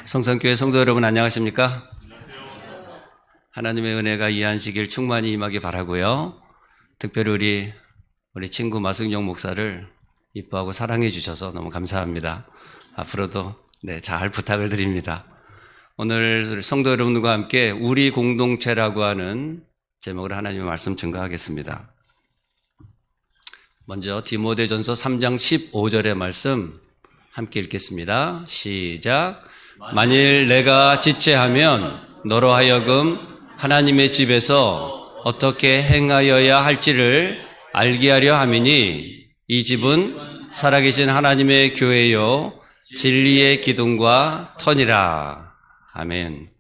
성산교회 성도 여러분 안녕하십니까? 하나님의 은혜가 이 안식일 충만히 임하기 바라고요. 특별히 우리 친구 마승용 목사를 이뻐하고 사랑해 주셔서 너무 감사합니다. 앞으로도 잘 부탁을 드립니다. 오늘 성도 여러분과 함께 우리 공동체라고 하는 제목으로 하나님의 말씀 증거하겠습니다. 먼저 디모데전서 3장 15절의 말씀 함께 읽겠습니다. 시작. 만일 내가 지체하면 너로 하여금 하나님의 집에서 어떻게 행하여야 할지를 알게 하려 함이니 이 집은 살아계신 하나님의 교회요 진리의 기둥과 터니라. 아멘.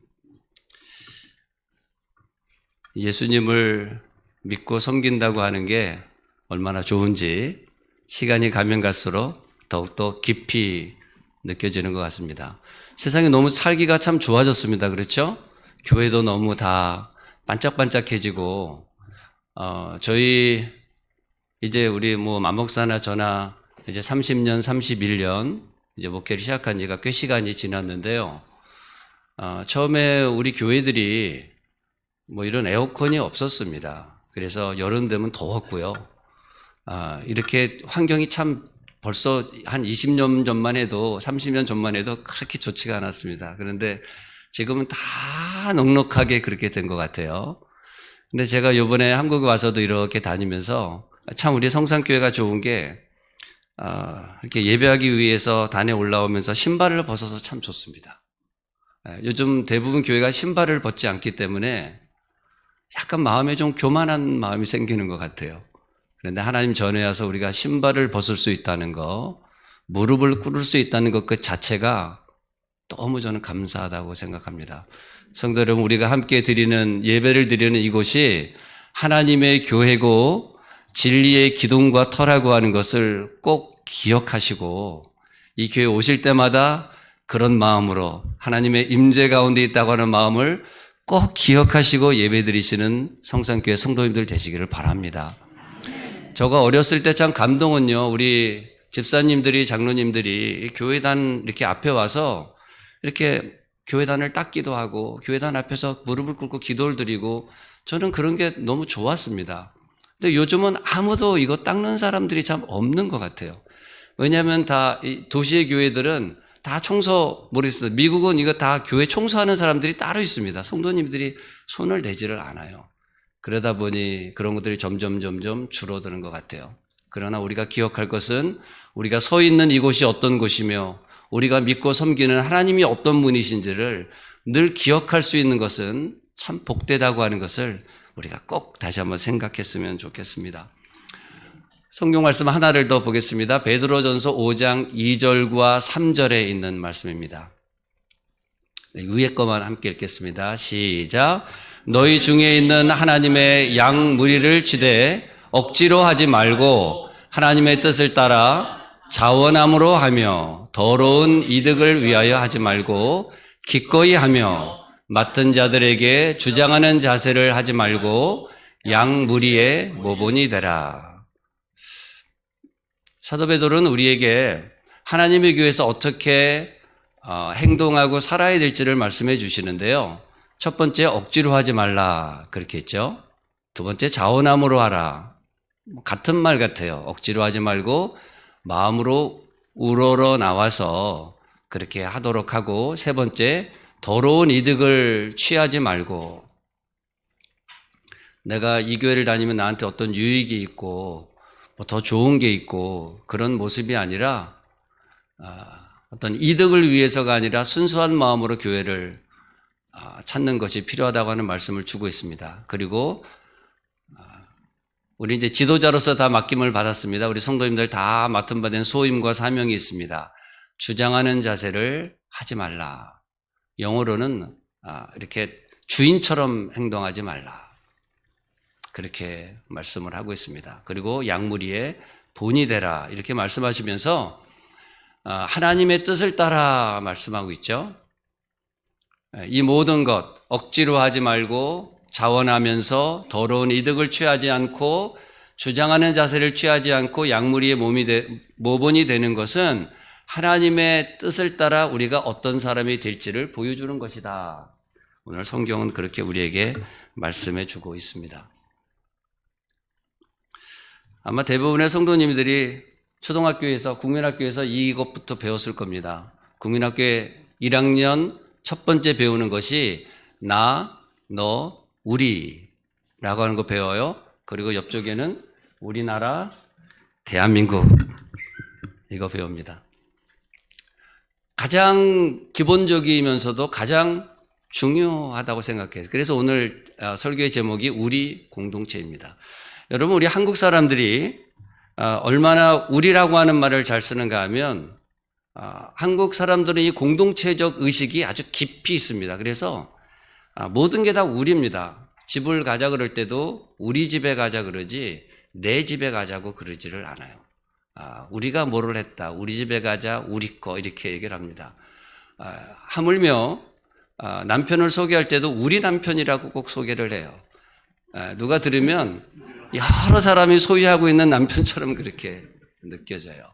예수님을 믿고 섬긴다고 하는 게 얼마나 좋은지 시간이 가면 갈수록 더욱더 깊이 느껴지는 것 같습니다. 세상이 너무 살기가 참 좋아졌습니다. 그렇죠? 교회도 너무 다 반짝반짝해지고, 저희 이제 우리 맘목사나 저나 이제 30년, 31년 이제 목회를 시작한 지가 꽤 시간이 지났는데요. 처음에 우리 교회들이 이런 에어컨이 없었습니다. 그래서 여름 되면 더웠고요. 이렇게 환경이 참 벌써 한 20년 전만 해도 30년 전만 해도 그렇게 좋지가 않았습니다. 그런데 지금은 다 넉넉하게 그렇게 된 것 같아요. 근데 제가 이번에 한국에 와서도 이렇게 다니면서 참 우리 성산교회가 좋은 게 이렇게 예배하기 위해서 단에 올라오면서 신발을 벗어서 참 좋습니다. 요즘 대부분 교회가 신발을 벗지 않기 때문에 약간 마음에 좀 교만한 마음이 생기는 것 같아요. 그런데 하나님 전에 와서 우리가 신발을 벗을 수 있다는 거, 무릎을 꿇을 수 있다는 것 그 자체가 너무 저는 감사하다고 생각합니다. 성도 여러분, 우리가 함께 드리는 예배를 드리는 이곳이 하나님의 교회고 진리의 기둥과 터라고 하는 것을 꼭 기억하시고 이 교회 오실 때마다 그런 마음으로 하나님의 임재 가운데 있다고 하는 마음을 꼭 기억하시고 예배 드리시는 성산교회 성도님들 되시기를 바랍니다. 저가 어렸을 때 참 감동은요, 우리 집사님들이, 장로님들이 교회단 이렇게 앞에 와서 이렇게 교회단을 닦기도 하고 교회단 앞에서 무릎을 꿇고 기도를 드리고 저는 그런 게 너무 좋았습니다. 근데 요즘은 아무도 이거 닦는 사람들이 참 없는 것 같아요. 왜냐하면 다 이 도시의 교회들은 다 모르겠어요. 미국은 이거 다 교회 청소하는 사람들이 따로 있습니다. 성도님들이 손을 대지를 않아요. 그러다 보니 그런 것들이 점점 줄어드는 것 같아요. 그러나 우리가 기억할 것은 우리가 서 있는 이곳이 어떤 곳이며 우리가 믿고 섬기는 하나님이 어떤 분이신지를 늘 기억할 수 있는 것은 참 복되다고 하는 것을 우리가 꼭 다시 한번 생각했으면 좋겠습니다. 성경 말씀 하나를 더 보겠습니다. 베드로전서 5장 2절과 3절에 있는 말씀입니다. 위에 것만 함께 읽겠습니다. 시작. 너희 중에 있는 하나님의 양 무리를 치되 억지로 하지 말고 하나님의 뜻을 따라 자원함으로 하며 더러운 이득을 위하여 하지 말고 기꺼이 하며 맡은 자들에게 주장하는 자세를 하지 말고 양 무리의 모본이 되라. 사도 베드로는 우리에게 하나님의 교회에서 어떻게 행동하고 살아야 될지를 말씀해 주시는데요. 첫 번째, 억지로 하지 말라 그렇게 했죠. 두 번째, 자원함으로 하라. 같은 말 같아요. 억지로 하지 말고 마음으로 우러러 나와서 그렇게 하도록 하고, 세 번째, 더러운 이득을 취하지 말고, 내가 이 교회를 다니면 나한테 어떤 유익이 있고 더 좋은 게 있고 그런 모습이 아니라 어떤 이득을 위해서가 아니라 순수한 마음으로 교회를 찾는 것이 필요하다고 하는 말씀을 주고 있습니다. 그리고 우리 이제 지도자로서 다 맡김을 받았습니다. 우리 성도님들 다 맡은 바된 소임과 사명이 있습니다. 주장하는 자세를 하지 말라. 영어로는 이렇게 주인처럼 행동하지 말라. 그렇게 말씀을 하고 있습니다. 그리고 양무리의 본이 되라. 이렇게 말씀하시면서 하나님의 뜻을 따라 말씀하고 있죠. 이 모든 것 억지로 하지 말고 자원하면서 더러운 이득을 취하지 않고 주장하는 자세를 취하지 않고 양무리의 모본이 되는 것은 하나님의 뜻을 따라 우리가 어떤 사람이 될지를 보여주는 것이다. 오늘 성경은 그렇게 우리에게 말씀해 주고 있습니다. 아마 대부분의 성도님들이 초등학교에서, 국민학교에서 이것부터 배웠을 겁니다. 국민학교의 1학년 첫 번째 배우는 것이 나, 너, 우리라고 하는 거 배워요. 그리고 옆쪽에는 우리나라, 대한민국 이거 배웁니다. 가장 기본적이면서도 가장 중요하다고 생각해요. 그래서 오늘 설교의 제목이 우리 공동체입니다. 여러분, 우리 한국 사람들이 얼마나 우리라고 하는 말을 잘 쓰는가 하면 한국 사람들은 이 공동체적 의식이 아주 깊이 있습니다. 그래서 모든 게 다 우리입니다. 집을 가자 그럴 때도 우리 집에 가자 그러지 내 집에 가자고 그러지를 않아요. 우리가 뭐를 했다, 우리 집에 가자, 우리 거 이렇게 얘기를 합니다. 하물며 남편을 소개할 때도 우리 남편이라고 꼭 소개를 해요. 누가 들으면 여러 사람이 소유하고 있는 남편처럼 그렇게 느껴져요.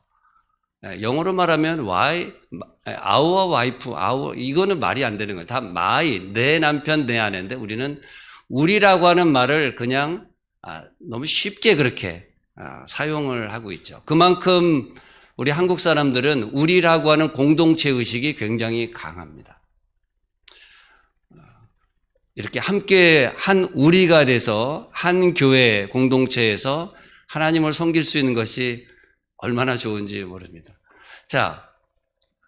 영어로 말하면 our wife, 이거는 말이 안 되는 거예요. 다 my, 내 남편, 내 아내인데 우리는 우리라고 하는 말을 그냥 너무 쉽게 그렇게 사용을 하고 있죠. 그만큼 우리 한국 사람들은 우리라고 하는 공동체 의식이 굉장히 강합니다. 이렇게 함께 한 우리가 돼서 한 교회 공동체에서 하나님을 섬길 수 있는 것이 얼마나 좋은지 모릅니다. 자,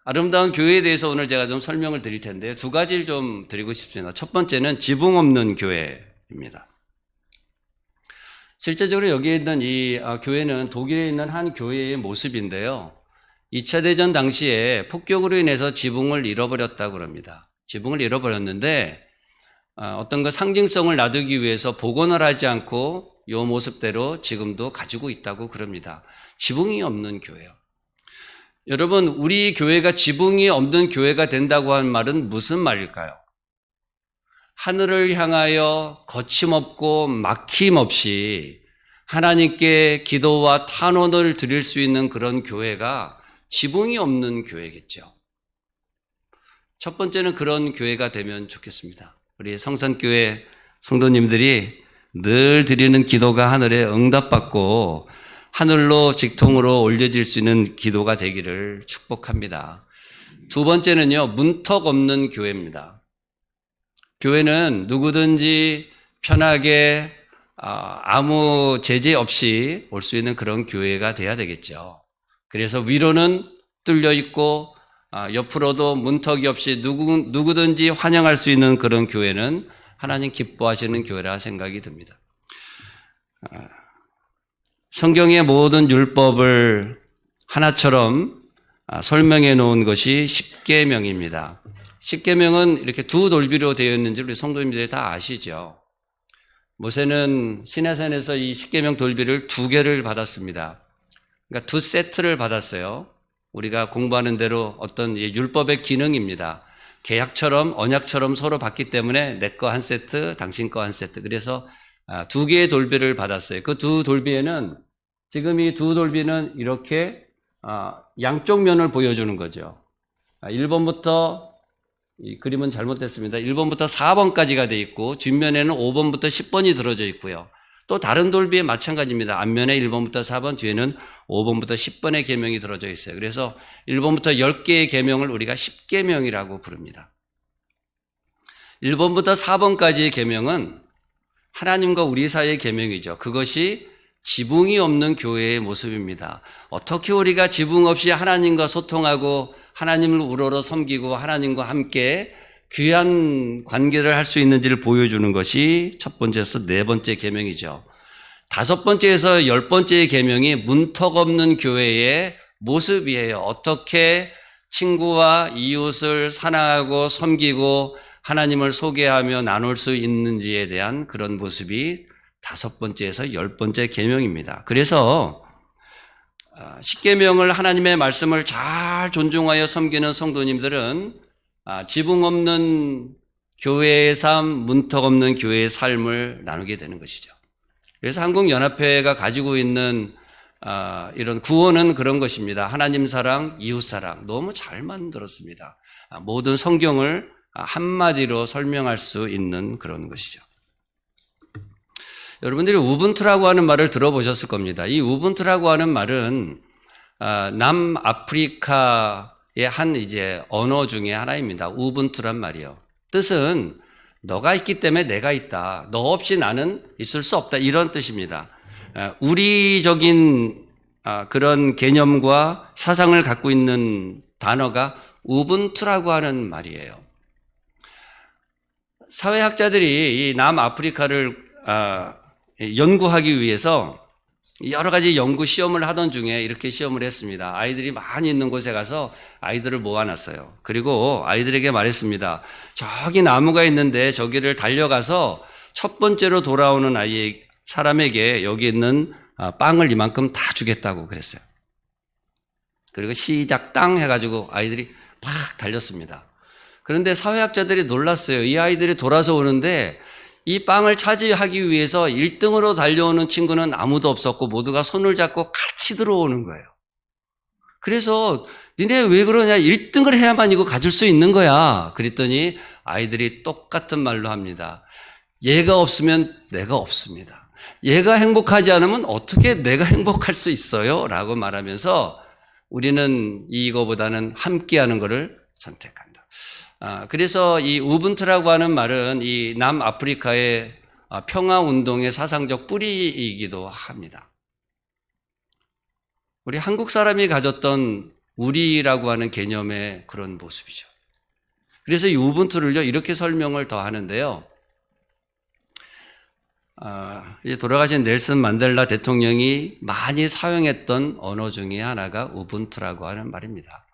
아름다운 교회에 대해서 오늘 제가 좀 설명을 드릴 텐데요. 두 가지를 좀 드리고 싶습니다. 첫 번째는 지붕 없는 교회입니다. 실제적으로 여기에 있는 이 교회는 독일에 있는 한 교회의 모습인데요. 2차 대전 당시에 폭격으로 인해서 지붕을 잃어버렸다고 합니다. 지붕을 잃어버렸는데 어떤 그 상징성을 놔두기 위해서 복원을 하지 않고 이 모습대로 지금도 가지고 있다고 그럽니다. 지붕이 없는 교회요. 여러분, 우리 교회가 지붕이 없는 교회가 된다고 하는 말은 무슨 말일까요? 하늘을 향하여 거침없고 막힘없이 하나님께 기도와 탄원을 드릴 수 있는 그런 교회가 지붕이 없는 교회겠죠. 첫 번째는 그런 교회가 되면 좋겠습니다. 우리 성산교회 성도님들이 늘 드리는 기도가 하늘에 응답받고 하늘로 직통으로 올려질 수 있는 기도가 되기를 축복합니다. 두 번째는요, 문턱 없는 교회입니다. 교회는 누구든지 편하게 아무 제재 없이 올 수 있는 그런 교회가 돼야 되겠죠. 그래서 위로는 뚫려 있고 옆으로도 문턱이 없이 누구든지 환영할 수 있는 그런 교회는 하나님 기뻐하시는 교회라 생각이 듭니다. 성경의 모든 율법을 하나처럼 설명해 놓은 것이 십계명입니다. 십계명은 이렇게 두 돌비로 되어 있는지 우리 성도님들이 다 아시죠? 모세는 시내산에서 이 십계명 돌비를 2개를 받았습니다. 그러니까 2세트를 받았어요. 우리가 공부하는 대로 어떤 율법의 기능입니다. 계약처럼 언약처럼 서로 받기 때문에 내 거 한 세트, 당신 거 한 세트. 그래서 2개의 돌비를 받았어요. 그 두 돌비에는 지금 이 두 돌비는 이렇게 양쪽 면을 보여주는 거죠. 1번부터 이 그림은 잘못됐습니다. 1번부터 4번까지가 돼 있고 뒷면에는 5번부터 10번이 들어져 있고요. 또 다른 돌비에 마찬가지입니다. 앞면에 1번부터 4번, 뒤에는 5번부터 10번의 계명이 들어져 있어요. 그래서 1번부터 10개의 계명을 우리가 십계명이라고 부릅니다. 1번부터 4번까지의 계명은 하나님과 우리 사이의 계명이죠. 그것이 지붕이 없는 교회의 모습입니다. 어떻게 우리가 지붕 없이 하나님과 소통하고 하나님을 우러러 섬기고 하나님과 함께 귀한 관계를 할 수 있는지를 보여주는 것이 첫 번째에서 네 번째 계명이죠. 5번째에서 10번째의 계명이 문턱 없는 교회의 모습이에요. 어떻게 친구와 이웃을 사랑하고 섬기고 하나님을 소개하며 나눌 수 있는지에 대한 그런 모습이 5번째에서 10번째 계명입니다. 그래서 십계명을 하나님의 말씀을 잘 존중하여 섬기는 성도님들은 지붕 없는 교회의 삶, 문턱 없는 교회의 삶을 나누게 되는 것이죠. 그래서 한국연합회가 가지고 있는 이런 구원은 그런 것입니다. 하나님 사랑, 이웃 사랑 너무 잘 만들었습니다. 모든 성경을 한마디로 설명할 수 있는 그런 것이죠. 여러분들이 우분투라고 하는 말을 들어보셨을 겁니다. 이 우분투라고 하는 말은 남아프리카의 한 이제 언어 중에 하나입니다. 우분투란 말이요. 뜻은 너가 있기 때문에 내가 있다. 너 없이 나는 있을 수 없다. 이런 뜻입니다. 우리적인 그런 개념과 사상을 갖고 있는 단어가 우분투라고 하는 말이에요. 사회학자들이 이 남아프리카를 연구하기 위해서 여러 가지 연구 시험을 하던 중에 이렇게 시험을 했습니다. 아이들이 많이 있는 곳에 가서 아이들을 모아놨어요. 그리고 아이들에게 말했습니다. 저기 나무가 있는데 저기를 달려가서 첫 번째로 돌아오는 사람에게 여기 있는 빵을 이만큼 다 주겠다고 그랬어요. 그리고 시작 땅 해가지고 아이들이 막 달렸습니다. 그런데 사회학자들이 놀랐어요. 이 아이들이 돌아서 오는데 이 빵을 차지하기 위해서 1등으로 달려오는 친구는 아무도 없었고 모두가 손을 잡고 같이 들어오는 거예요. 그래서 니네 왜 그러냐? 1등을 해야만 이거 가질 수 있는 거야. 그랬더니 아이들이 똑같은 말로 합니다. 얘가 없으면 내가 없습니다. 얘가 행복하지 않으면 어떻게 내가 행복할 수 있어요? 라고 말하면서 우리는 이거보다는 함께하는 것을 선택한다. 그래서 이 우분투라고 하는 말은 이 남아프리카의 평화운동의 사상적 뿌리이기도 합니다. 우리 한국 사람이 가졌던 우리라고 하는 개념의 그런 모습이죠. 그래서 이 우분투를요, 이렇게 설명을 더 하는데요. 이제 돌아가신 넬슨 만델라 대통령이 많이 사용했던 언어 중에 하나가 우분투라고 하는 말입니다.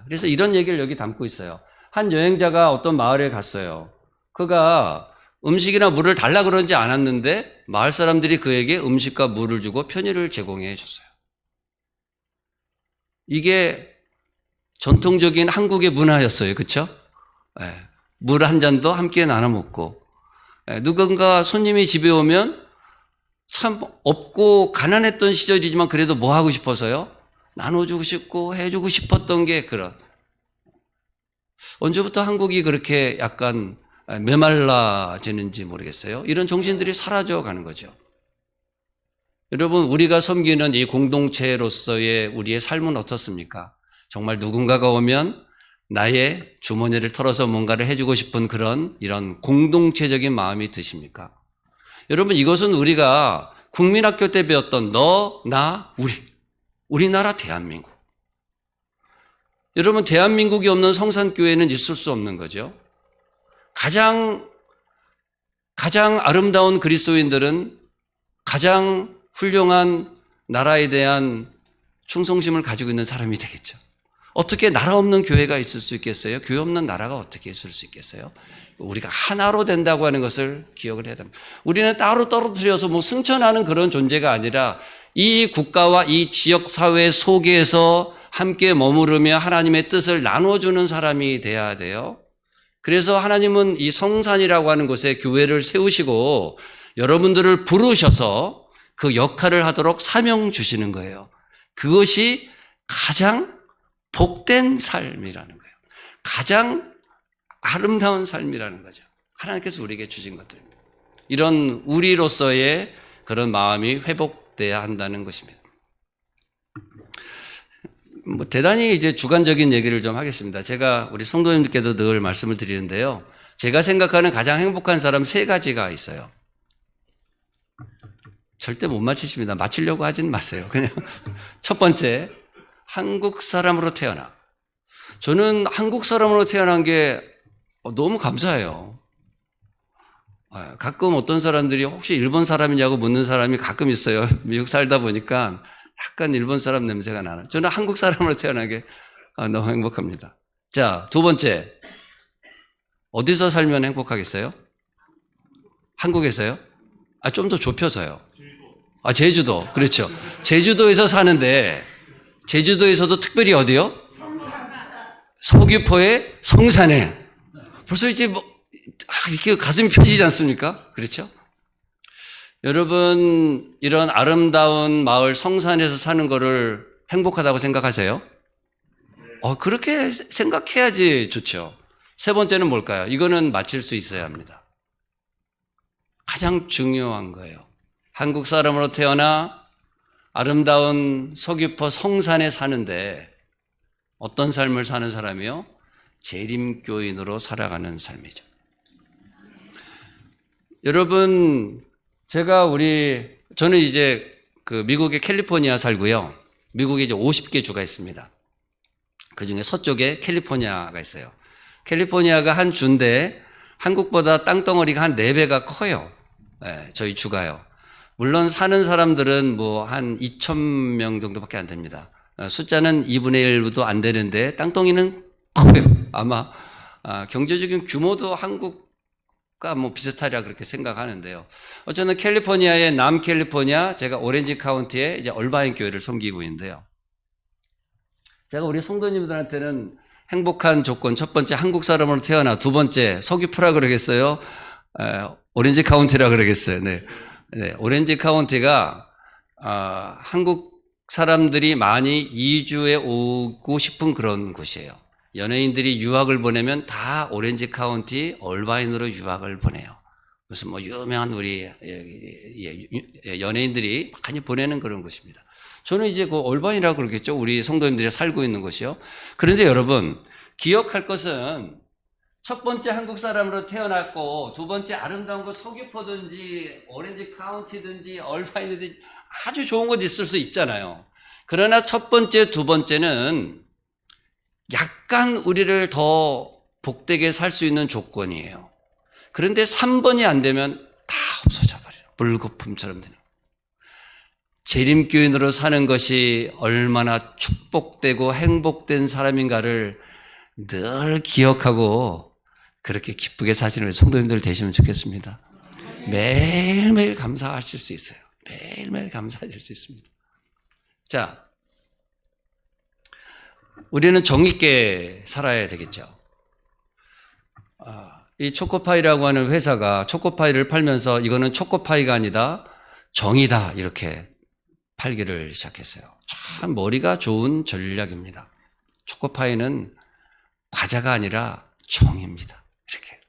그래서 이런 얘기를 여기 담고 있어요. 한 여행자가 어떤 마을에 갔어요. 그가 음식이나 물을 달라 그러지 않았는데 마을 사람들이 그에게 음식과 물을 주고 편의를 제공해 줬어요. 이게 전통적인 한국의 문화였어요. 그렇죠? 물 한 잔도 함께 나눠 먹고, 누군가 손님이 집에 오면 참 없고 가난했던 시절이지만 그래도 뭐 하고 싶어서요? 나눠주고 싶고 해주고 싶었던 게 그런. 언제부터 한국이 그렇게 약간 메말라지는지 모르겠어요. 이런 정신들이 사라져 가는 거죠. 여러분, 우리가 섬기는 이 공동체로서의 우리의 삶은 어떻습니까? 정말 누군가가 오면 나의 주머니를 털어서 뭔가를 해주고 싶은 그런 이런 공동체적인 마음이 드십니까? 여러분, 이것은 우리가 국민학교 때 배웠던 너, 나, 우리나라 대한민국. 여러분, 대한민국이 없는 성산교회는 있을 수 없는 거죠. 가장 아름다운 그리스도인들은 가장 훌륭한 나라에 대한 충성심을 가지고 있는 사람이 되겠죠. 어떻게 나라 없는 교회가 있을 수 있겠어요? 교회 없는 나라가 어떻게 있을 수 있겠어요? 우리가 하나로 된다고 하는 것을 기억을 해야 됩니다. 우리는 따로 떨어뜨려서 뭐 승천하는 그런 존재가 아니라 이 국가와 이 지역 사회 속에서 함께 머무르며 하나님의 뜻을 나눠주는 사람이 돼야 돼요. 그래서 하나님은 이 성산이라고 하는 곳에 교회를 세우시고 여러분들을 부르셔서 그 역할을 하도록 사명 주시는 거예요. 그것이 가장 복된 삶이라는 거예요. 가장 아름다운 삶이라는 거죠. 하나님께서 우리에게 주신 것들입니다. 이런 우리로서의 그런 마음이 회복돼야 한다는 것입니다. 대단히 이제 주관적인 얘기를 좀 하겠습니다. 제가 우리 성도님들께도 늘 말씀을 드리는데요. 제가 생각하는 가장 행복한 사람 3가지가 있어요. 절대 못 맞히십니다. 맞히려고 하진 마세요. 그냥 첫 번째, 한국 사람으로 태어나. 저는 한국 사람으로 태어난 게 너무 감사해요. 가끔 어떤 사람들이 혹시 일본 사람이냐고 묻는 사람이 가끔 있어요. 미국 살다 보니까 약간 일본 사람 냄새가 나요. 저는 한국 사람으로 태어나게 너무 행복합니다. 자, 두 번째. 어디서 살면 행복하겠어요? 한국에서요? 좀 더 좁혀서요. 제주도. 그렇죠. 제주도에서 사는데, 제주도에서도 특별히 어디요? 서귀포의 성산에. 벌써 이제 이렇게 가슴이 펴지지 않습니까? 그렇죠? 여러분, 이런 아름다운 마을 성산에서 사는 거를 행복하다고 생각하세요? 그렇게 생각해야지 좋죠. 세 번째는 뭘까요? 이거는 맞힐 수 있어야 합니다. 가장 중요한 거예요. 한국 사람으로 태어나 아름다운 서귀포 성산에 사는데 어떤 삶을 사는 사람이요? 재림교인으로 살아가는 삶이죠. 여러분, 저는 이제 그 미국의 캘리포니아 살고요. 미국에 이제 50개 주가 있습니다. 그 중에 서쪽에 캘리포니아가 있어요. 캘리포니아가 한 주인데 한국보다 땅덩어리가 한 4배가 커요. 네, 저희 주가요. 물론 사는 사람들은 뭐 한 2,000명 정도밖에 안 됩니다. 숫자는 2분의 1도 안 되는데 땅덩이는 커요. 아마 경제적인 규모도 한국과 뭐 비슷하리라 그렇게 생각하는데요. 어쨌든 캘리포니아의 남캘리포니아, 제가 오렌지 카운티의 이제 얼바인 교회를 섬기고 있는데요. 제가 우리 성도님들한테는 행복한 조건, 첫 번째 한국 사람으로 태어나, 두 번째 서귀포라 그러겠어요? 오렌지 카운티라 그러겠어요. 네. 네, 오렌지 카운티가 한국 사람들이 많이 이주해 오고 싶은 그런 곳이에요. 연예인들이 유학을 보내면 다 오렌지 카운티 얼바인으로 유학을 보내요. 무슨 뭐 유명한 우리 연예인들이 많이 보내는 그런 곳입니다. 저는 이제 그 얼바인이라고 그러겠죠. 우리 성도님들이 살고 있는 곳이요. 그런데 여러분, 기억할 것은 첫 번째 한국 사람으로 태어났고, 두 번째 아름다운 곳 서귀포든지 오렌지 카운티든지 얼바인이든지 아주 좋은 곳 있을 수 있잖아요. 그러나 첫 번째, 두 번째는 약간 우리를 더 복되게 살 수 있는 조건이에요. 그런데 3번이 안 되면 다 없어져 버려요. 물거품처럼 되는. 재림교인으로 사는 것이 얼마나 축복되고 행복된 사람인가를 늘 기억하고 그렇게 기쁘게 사시는 성도님들 되시면 좋겠습니다. 매일매일 감사하실 수 있어요. 매일매일 감사하실 수 있습니다. 자, 우리는 정있게 살아야 되겠죠. 이 초코파이라고 하는 회사가 초코파이를 팔면서 이거는 초코파이가 아니다, 정이다 이렇게 팔기를 시작했어요. 참 머리가 좋은 전략입니다. 초코파이는 과자가 아니라 정입니다. 이렇게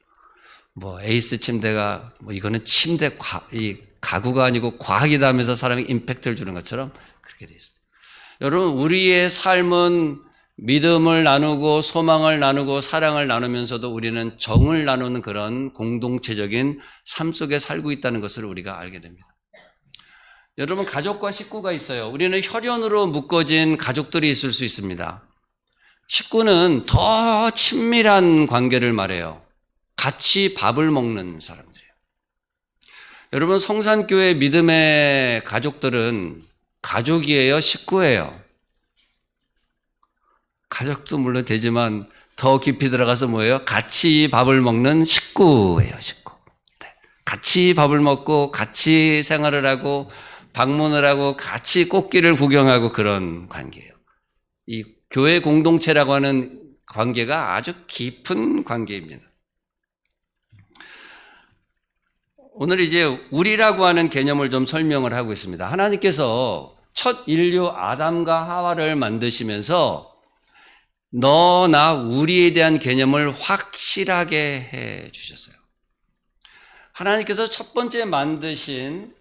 뭐 에이스 침대가 뭐 이거는 이 가구가 아니고 과학이다 하면서 사람이 임팩트를 주는 것처럼 그렇게 되어 있습니다. 여러분, 우리의 삶은 믿음을 나누고 소망을 나누고 사랑을 나누면서도 우리는 정을 나누는 그런 공동체적인 삶 속에 살고 있다는 것을 우리가 알게 됩니다. 여러분, 가족과 식구가 있어요. 우리는 혈연으로 묶어진 가족들이 있을 수 있습니다. 식구는 더 친밀한 관계를 말해요. 같이 밥을 먹는 사람들이에요. 여러분, 성산교회 믿음의 가족들은 가족이에요, 식구예요? 가족도 물론 되지만 더 깊이 들어가서 뭐예요? 같이 밥을 먹는 식구예요, 식구. 네. 같이 밥을 먹고 같이 생활을 하고 방문을 하고 같이 꽃길을 구경하고 그런 관계예요. 이 교회 공동체라고 하는 관계가 아주 깊은 관계입니다. 오늘 이제 우리라고 하는 개념을 좀 설명을 하고 있습니다. 하나님께서 첫 인류 아담과 하와를 만드시면서 너, 나, 우리에 대한 개념을 확실하게 해 주셨어요. 하나님께서 첫 번째 만드신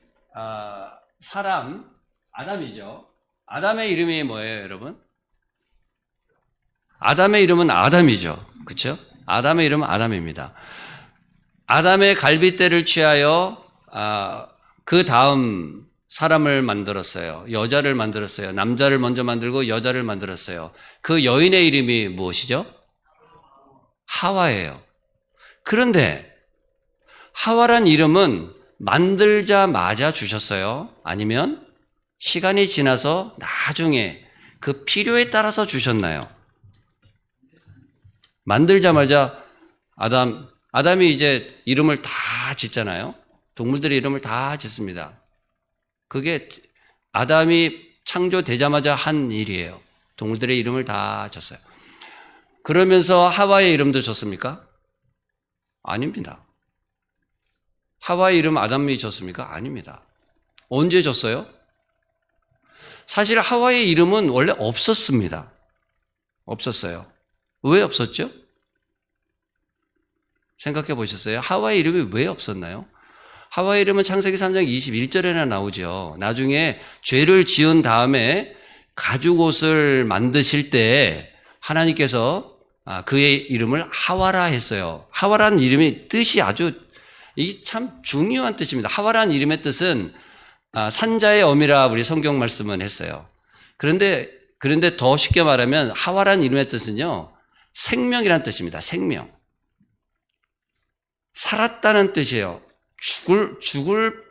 사람, 아담이죠. 아담의 이름이 뭐예요, 여러분? 아담의 이름은 아담이죠. 그렇죠? 아담의 이름은 아담입니다. 아담의 갈빗대를 취하여 그 다음 사람을 만들었어요. 여자를 만들었어요. 남자를 먼저 만들고 여자를 만들었어요. 그 여인의 이름이 무엇이죠? 하와예요. 그런데 하와란 이름은 만들자마자 주셨어요? 아니면 시간이 지나서 나중에 그 필요에 따라서 주셨나요? 만들자마자 아담이 이제 이름을 다 짓잖아요. 동물들의 이름을 다 짓습니다. 그게 아담이 창조되자마자 한 일이에요. 동물들의 이름을 다 줬어요. 그러면서 하와의 이름도 줬습니까? 아닙니다. 하와의 이름 아담이 줬습니까? 아닙니다. 언제 줬어요? 사실 하와의 이름은 원래 없었습니다. 없었어요. 왜 없었죠? 생각해 보셨어요? 하와의 이름이 왜 없었나요? 하와의 이름은 창세기 3장 21절에나 나오죠. 나중에 죄를 지은 다음에 가죽옷을 만드실 때 하나님께서 그의 이름을 하와라 했어요. 하와라는 이름이 뜻이 아주 이 참 중요한 뜻입니다. 하와라는 이름의 뜻은 산자의 어미라 우리 성경 말씀은 했어요. 그런데 더 쉽게 말하면 하와라는 이름의 뜻은요, 생명이라는 뜻입니다. 생명. 살았다는 뜻이에요. 죽을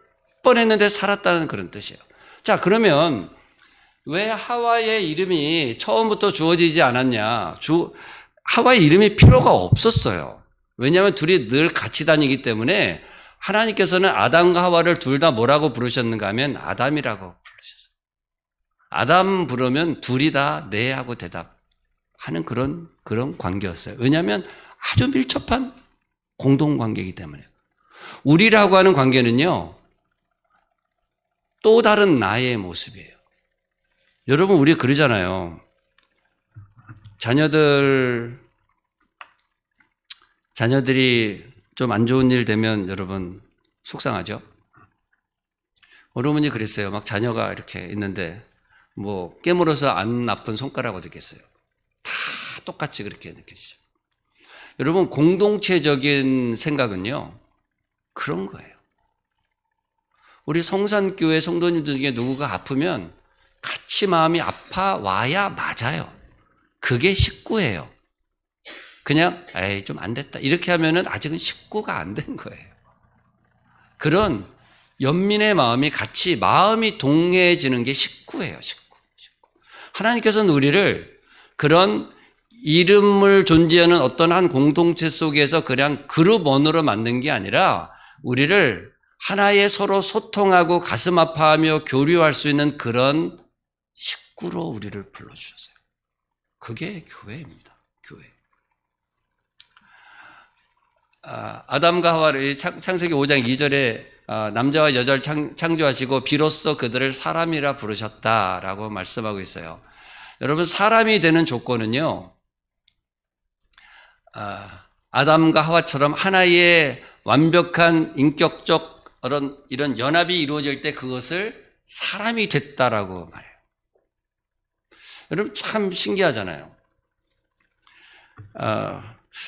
뻔했는데 살았다는 그런 뜻이에요. 자, 그러면 왜 하와의 이름이 처음부터 주어지지 않았냐? 하와의 이름이 필요가 없었어요. 왜냐하면 둘이 늘 같이 다니기 때문에 하나님께서는 아담과 하와를 둘 다 뭐라고 부르셨는가 하면 아담이라고 부르셨어요. 아담 부르면 둘이 다 네 하고 대답하는 그런 관계였어요. 왜냐하면 아주 밀접한 공동관계이기 때문에. 우리라고 하는 관계는요, 또 다른 나의 모습이에요. 여러분, 우리 그러잖아요. 자녀들이 좀 안 좋은 일 되면 여러분 속상하죠? 어머니 그랬어요. 막 자녀가 이렇게 있는데 뭐 깨물어서 안 아픈 손가락 어디 있겠어요? 다 똑같이 그렇게 느껴지죠. 여러분, 공동체적인 생각은요, 그런 거예요. 우리 성산교회 성도님들 중에 누구가 아프면 같이 마음이 아파와야 맞아요. 그게 식구예요. 그냥 에이 좀 안 됐다 이렇게 하면은 아직은 식구가 안 된 거예요. 그런 연민의 마음이 같이 마음이 동해지는 게 식구예요. 식구. 하나님께서는 우리를 그런 이름을 존재하는 어떤 한 공동체 속에서 그냥 그룹 원으로 만든 게 아니라 우리를 하나의 서로 소통하고 가슴 아파하며 교류할 수 있는 그런 식구로 우리를 불러주셨어요. 그게 교회입니다. 교회. 아담과 하와를 창세기 5장 2절에 남자와 여자를 창조하시고 비로소 그들을 사람이라 부르셨다라고 말씀하고 있어요. 여러분, 사람이 되는 조건은요, 아담과 하와처럼 하나의 완벽한 인격적 이런 연합이 이루어질 때 그것을 사람이 됐다라고 말해요. 여러분, 참 신기하잖아요.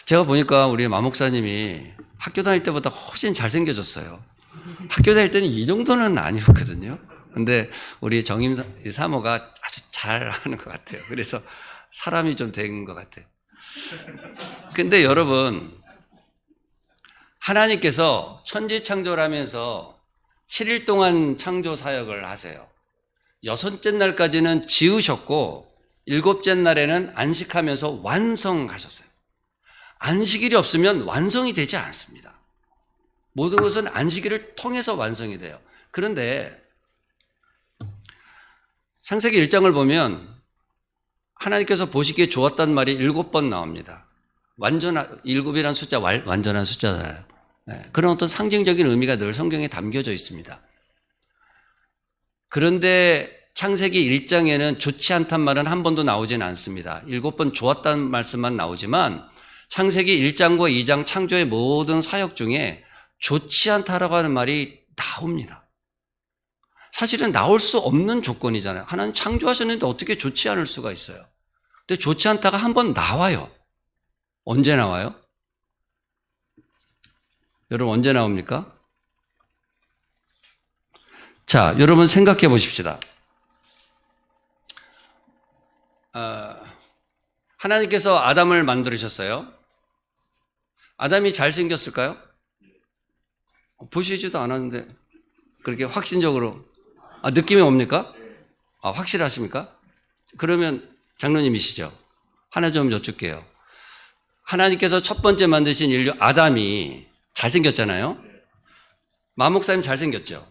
제가 보니까 우리 마목사님이 학교 다닐 때보다 훨씬 잘생겨졌어요. 학교 다닐 때는 이 정도는 아니었거든요. 근데 우리 정임 사모가 아주 잘하는 것 같아요. 그래서 사람이 좀 된 것 같아요. 근데 여러분, 하나님께서 천지 창조를 하면서 7일 동안 창조 사역을 하세요. 6째 날까지는 지으셨고 7째 날에는 안식하면서 완성하셨어요. 안식일이 없으면 완성이 되지 않습니다. 모든 것은 안식일을 통해서 완성이 돼요. 그런데 창세기 1장을 보면 하나님께서 보시기에 좋았단 말이 7번 나옵니다. 7이라는 숫자 완전한 숫자잖아요. 그런 어떤 상징적인 의미가 늘 성경에 담겨져 있습니다. 그런데 창세기 1장에는 좋지 않단 말은 한 번도 나오지는 않습니다. 7번 좋았다는 말씀만 나오지만 창세기 1장과 2장 창조의 모든 사역 중에 좋지 않다라고 하는 말이 나옵니다. 사실은 나올 수 없는 조건이잖아요. 하나님 창조하셨는데 어떻게 좋지 않을 수가 있어요. 근데 좋지 않다가 한 번 나와요. 언제 나와요? 여러분, 언제 나옵니까? 자, 여러분 생각해 보십시다. 하나님께서 아담을 만들으셨어요. 아담이 잘생겼을까요? 보시지도 않았는데 그렇게 확신적으로 느낌이 옵니까? 확실하십니까? 그러면 장로님이시죠? 하나 좀 여쭙게요. 하나님께서 첫 번째 만드신 인류 아담이 잘생겼잖아요. 마목사님 잘생겼죠?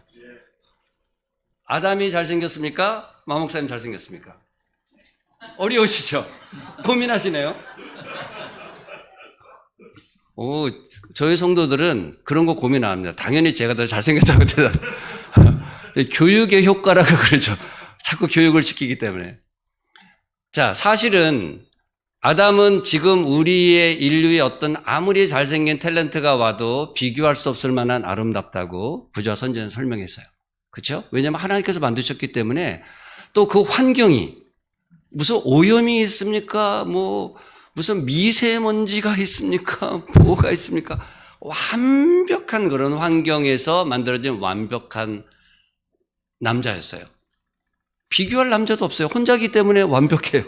아담이 잘생겼습니까? 마목사님 잘생겼습니까? 어려우시죠? 고민하시네요. 저희 성도들은 그런 거 고민 안 합니다. 당연히 제가 더 잘생겼다고 대답. 교육의 효과라고 그러죠. 자꾸 교육을 시키기 때문에. 자, 사실은 아담은 지금 우리의 인류의 어떤 아무리 잘생긴 탤런트가 와도 비교할 수 없을 만한 아름답다고 부조와 선지자는 설명했어요. 그렇죠? 왜냐하면 하나님께서 만드셨기 때문에 또 그 환경이 무슨 오염이 있습니까? 뭐 무슨 미세먼지가 있습니까? 뭐가 있습니까? 완벽한 그런 환경에서 만들어진 완벽한 남자였어요. 비교할 남자도 없어요. 혼자기 때문에 완벽해요.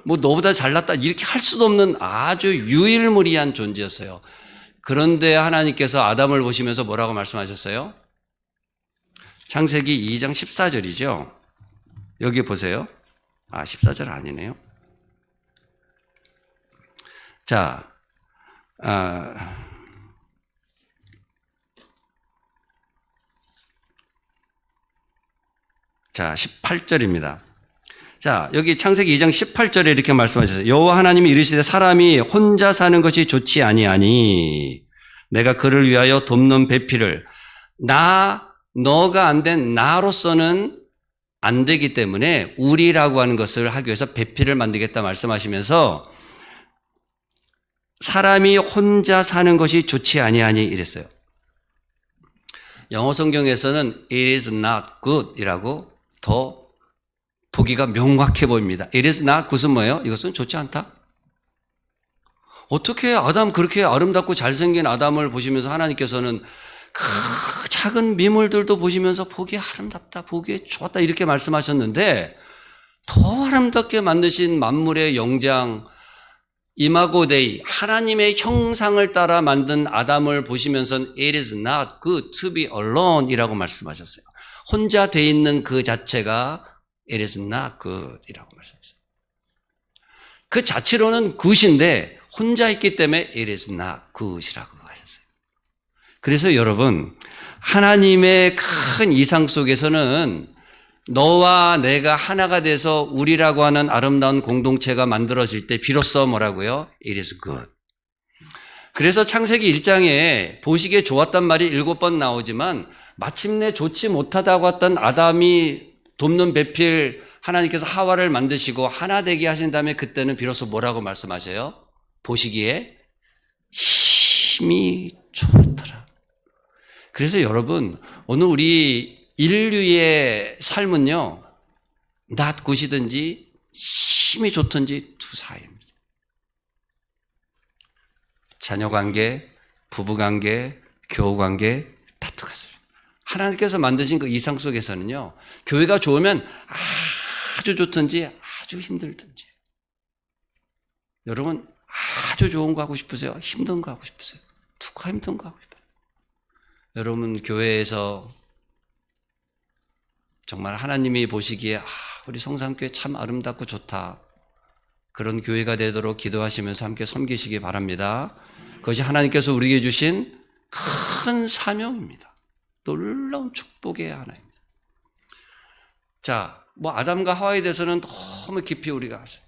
뭐 너보다 잘났다 이렇게 할 수도 없는 아주 유일무이한 존재였어요. 그런데 하나님께서 아담을 보시면서 뭐라고 말씀하셨어요? 창세기 2장 14절이죠. 여기 보세요. 14절 아니네요. 자, 18절입니다. 자, 여기 창세기 2장 18절에 이렇게 말씀하셨어요. 여호와 하나님이 이르시되 사람이 혼자 사는 것이 좋지 아니하니 내가 그를 위하여 돕는 배필을 너가 안 된 나로서는 안 되기 때문에 우리라고 하는 것을 하기 위해서 배필을 만들겠다 말씀하시면서 사람이 혼자 사는 것이 좋지 아니하니 이랬어요. 영어 성경에서는 it is not good 이라고 더 보기가 명확해 보입니다. It is not good은 뭐예요? 이것은 좋지 않다. 어떻게 아담 그렇게 아름답고 잘생긴 아담을 보시면서 하나님께서는 그 작은 미물들도 보시면서 보기에 아름답다, 보기에 좋았다 이렇게 말씀하셨는데 더 아름답게 만드신 만물의 영장 이마고 데이 하나님의 형상을 따라 만든 아담을 보시면서는 it is not good to be alone 이라고 말씀하셨어요. 혼자 돼 있는 그 자체가 it is not good 이라고 말씀하셨어요. 그 자체로는 good인데 혼자 있기 때문에 it is not good이라고 하셨어요. 그래서 여러분 하나님의 큰 이상 속에서는 너와 내가 하나가 돼서 우리라고 하는 아름다운 공동체가 만들어질 때 비로소 뭐라고요? It is good. 그래서 창세기 1장에 보시기에 좋았단 말이 7번 나오지만 마침내 좋지 못하다고 했던 아담이 돕는 배필 하나님께서 하와를 만드시고 하나 되게 하신 다음에 그때는 비로소 뭐라고 말씀하세요? 보시기에 힘이 좋더라. 그래서 여러분 오늘 우리 인류의 삶은요 not good이든지 힘이 좋든지 두 사이입니다. 자녀관계, 부부관계, 교우관계 다 똑같습니다. 하나님께서 만드신 그 이상 속에서는요 교회가 좋으면 아주 좋든지 아주 힘들든지 여러분 아주 좋은 거 하고 싶으세요? 힘든 거 하고 싶으세요? 누가 힘든 거 하고 싶어요? 여러분 교회에서 정말 하나님이 보시기에 우리 성삼교회 참 아름답고 좋다. 그런 교회가 되도록 기도하시면서 함께 섬기시기 바랍니다. 그것이 하나님께서 우리에게 주신 큰 사명입니다. 놀라운 축복의 하나입니다. 자, 뭐 아담과 하와에 대해서는 너무 깊이 우리가 아세요.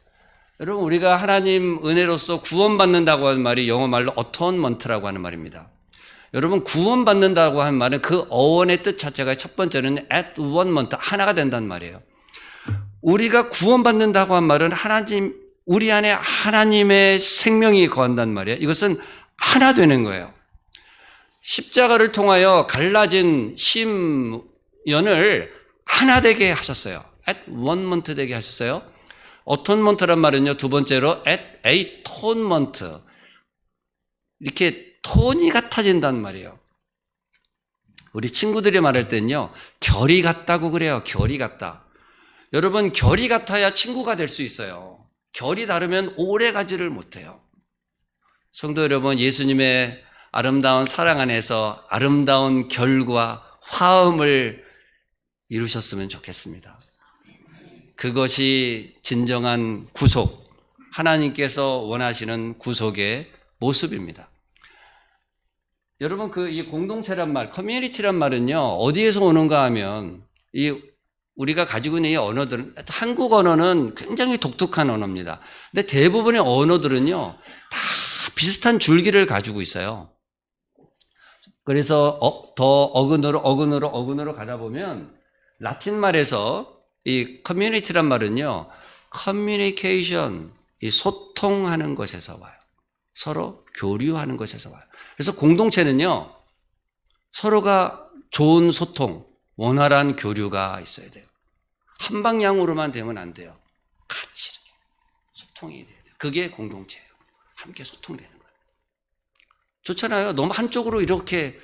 여러분 우리가 하나님 은혜로서 구원받는다고 하는 말이 영어 말로 atonement라고 하는 말입니다. 여러분 구원받는다고 하는 말은 그 어원의 뜻 자체가 첫 번째는 at one moment 하나가 된다는 말이에요. 우리가 구원받는다고 한 말은 하나님 우리 안에 하나님의 생명이 거한다는 말이에요. 이것은 하나 되는 거예요. 십자가를 통하여 갈라진 심연을 하나 되게 하셨어요. at one moment 되게 하셨어요. atonement란 말은요 두 번째로 at a tonement 이렇게 톤이 같아진단 말이에요. 우리 친구들이 말할 때는요 결이 같다고 그래요. 결이 같다. 여러분 결이 같아야 친구가 될 수 있어요. 결이 다르면 오래 가지를 못해요. 성도 여러분 예수님의 아름다운 사랑 안에서 아름다운 결과 화음을 이루셨으면 좋겠습니다. 그것이 진정한 구속 하나님께서 원하시는 구속의 모습입니다. 여러분 이 공동체란 말, 커뮤니티란 말은요 어디에서 오는가 하면 우리가 가지고 있는 이 언어들은 한국 언어는 굉장히 독특한 언어입니다. 근데 대부분의 언어들은요 다 비슷한 줄기를 가지고 있어요. 그래서 더 어근으로 가다 보면 라틴 말에서 이 커뮤니티란 말은요, 커뮤니케이션, 이 소통하는 것에서 와요. 서로 교류하는 것에서 와요. 그래서 공동체는요, 서로가 좋은 소통, 원활한 교류가 있어야 돼요. 한 방향으로만 되면 안 돼요. 같이 이렇게 소통이 돼야 돼요. 그게 공동체예요. 함께 소통되는 거예요. 좋잖아요. 너무 한쪽으로 이렇게